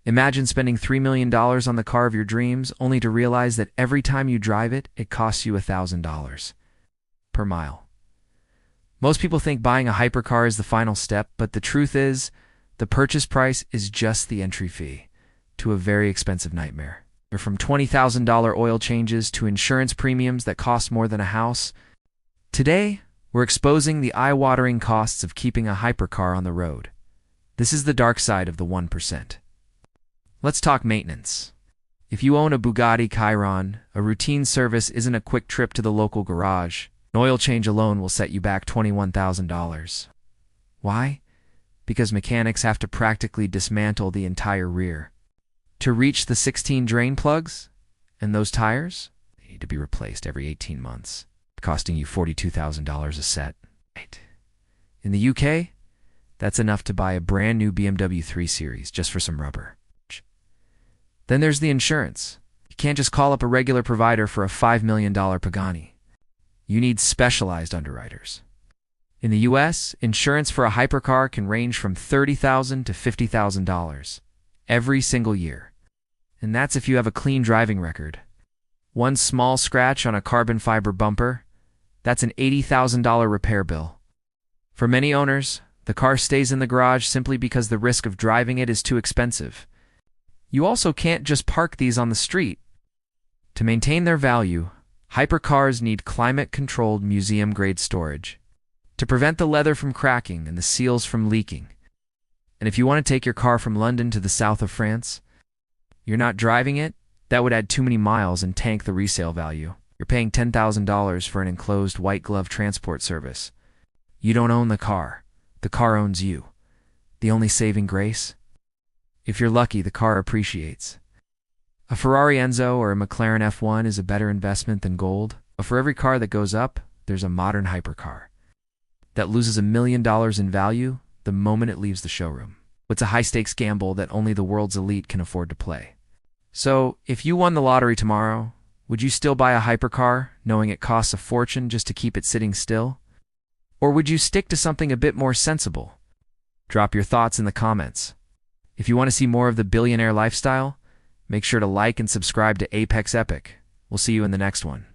Imagine spending $3 million on the car of your dreams only to realize that every time you drive it, it costs you $1,000 per mile. Most people think buying a hypercar is the final step, but the truth is, the purchase price is just the entry fee to a very expensive nightmare. From $20,000 oil changes to insurance premiums that cost more than a house, today, we're exposing the eye-watering costs of keeping a hypercar on the road. This is the dark side of the 1%. Let's talk maintenance. If you own a Bugatti Chiron, a routine service isn't a quick trip to the local garage. An oil change alone will set you back $21,000. Why? Because mechanics have to practically dismantle the entire rear. To reach the 16 drain plugs and those tires, they need to be replaced every 18 months, costing you $42,000 a set. In the UK, that's enough to buy a brand new BMW 3 Series just for some rubber. Then there's the insurance. You can't just call up a regular provider for a $5 million Pagani. You need specialized underwriters. In the US, insurance for a hypercar can range from $30,000 to $50,000 every single year. And that's if you have a clean driving record. One small scratch on a carbon fiber bumper, that's an $80,000 repair bill. For many owners, the car stays in the garage simply because the risk of driving it is too expensive. You also can't just park these on the street. To maintain their value, hypercars need climate-controlled museum-grade storage to prevent the leather from cracking and the seals from leaking. And if you want to take your car from London to the south of France, you're not driving it, that would add too many miles and tank the resale value. You're paying $10,000 for an enclosed white glove transport service. You don't own the car owns you. The only saving grace? If you're lucky, the car appreciates. A Ferrari Enzo or a McLaren F1 is a better investment than gold, but for every car that goes up, there's a modern hypercar that loses $1 million in value the moment it leaves the showroom. It's a high-stakes gamble that only the world's elite can afford to play. So, if you won the lottery tomorrow, would you still buy a hypercar, knowing it costs a fortune just to keep it sitting still? Or would you stick to something a bit more sensible? Drop your thoughts in the comments. If you want to see more of the billionaire lifestyle, make sure to like and subscribe to Apex Epic. We'll see you in the next one.